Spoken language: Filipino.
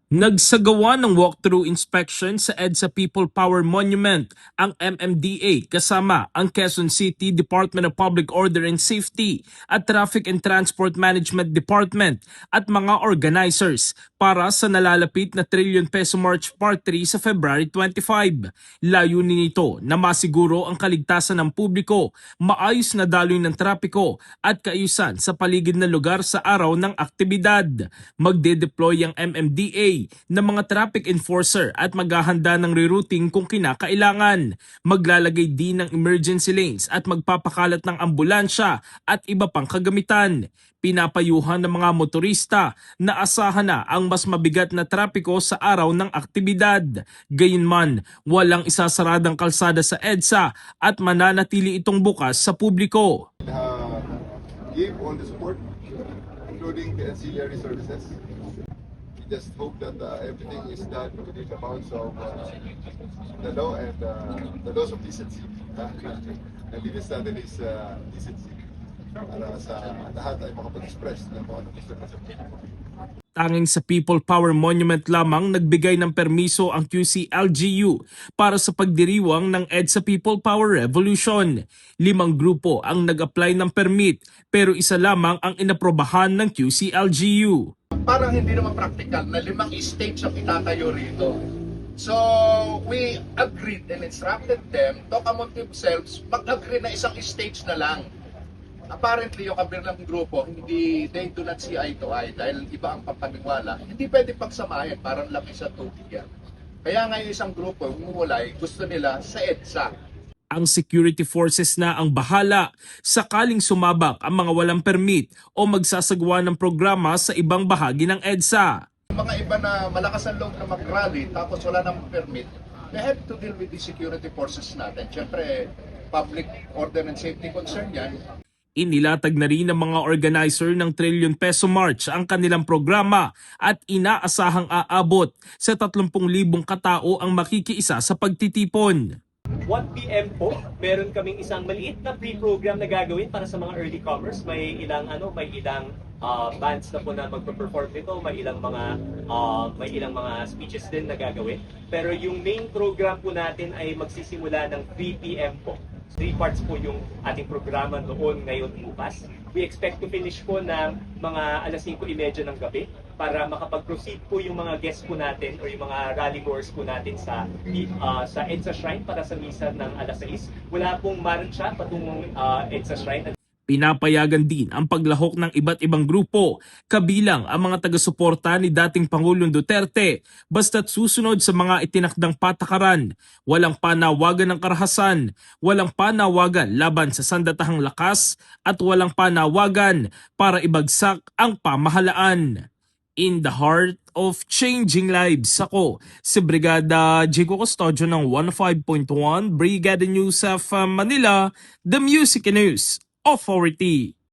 Nagsagawa ng walkthrough inspection sa EDSA People Power Monument ang MMDA kasama ang Quezon City Department of Public Order and Safety at Traffic and Transport Management Department at mga organizers para sa nalalapit na trillion peso March Part 3 sa February 25. Layunin nito na masiguro ang kaligtasan ng publiko, maayos na daloy ng trapiko at kaayusan sa paligid na lugar sa araw ng aktibidad. Magde-deploy ang MMDA ng mga traffic enforcer at maghahanda ng rerouting kung kinakailangan. Maglalagay din ng emergency lanes at magpapakalat ng ambulansya at iba pang kagamitan. Pinapayuhan ng mga motorista na asahan na ang mas mabigat na trapiko sa araw ng aktibidad. Gayunman, walang isasaradang kalsada sa EDSA at mananatili itong bukas sa publiko. Give all the support, including the ancillary services. We just hope that everything is done within the bounds of the law and the laws of decency. And biggest natin is decency. Para sa lahat ay makapag-express ng mga gusto nila. Tanging sa People Power Monument lamang nagbigay ng permiso ang QC-LGU para sa pagdiriwang ng EDSA People Power Revolution. 5 grupo ang nag-apply ng permit pero isa lamang ang inaprobahan ng QC-LGU. Parang hindi naman practical na 5 stage ang itatayo rito. So, we agreed and instructed them to among themselves, mag-agree na isang stage na lang. Apparently, yung kabilang grupo, they do not see eye to eye dahil iba ang papaniwala. Hindi pwede pagsamahin, parang laki sa tubig yan. Kaya nga yung isang grupo, umulay, gusto nila sa EDSA. Ang security forces na ang bahala sakaling sumabak ang mga walang permit o magsasagawa ng programa sa ibang bahagi ng EDSA. Mga iba na malakas ang loob na mag-rally tapos wala nang permit, they have to deal with the security forces natin. Siyempre, public order and safety concern yan. Inilatag na rin ng mga organizer ng Trillion Peso March ang kanilang programa at inaasahang aabot sa 30,000 katao ang makikiisa sa pagtitipon. 1 PM po, meron kaming isang maliit na pre-program na gagawin para sa mga early comers. May ilang bands na po na magpe-perform nito, may ilang mga speeches din na gagawin. Pero yung main program po natin ay magsisimula ng 3 PM po. 3 parts po yung ating programa noon, ngayon, bukas. We expect to finish po ng mga alas 5:30 ng gabi para makapag-proceed po yung mga guests po natin o yung mga rally goers po natin sa EDSA Shrine para sa misa ng alas 6. Wala pong marcha patungong EDSA Shrine. Pinapayagan din ang paglahok ng iba't ibang grupo, kabilang ang mga taga-suporta ni dating Pangulong Duterte, basta't susunod sa mga itinakdang patakaran. Walang panawagan ng karahasan, walang panawagan laban sa sandatahang lakas, at walang panawagan para ibagsak ang pamahalaan. In the heart of changing lives, ako si Brigada Jigo Custodio ng 105.1 Brigada News of Manila, the Music News Authority.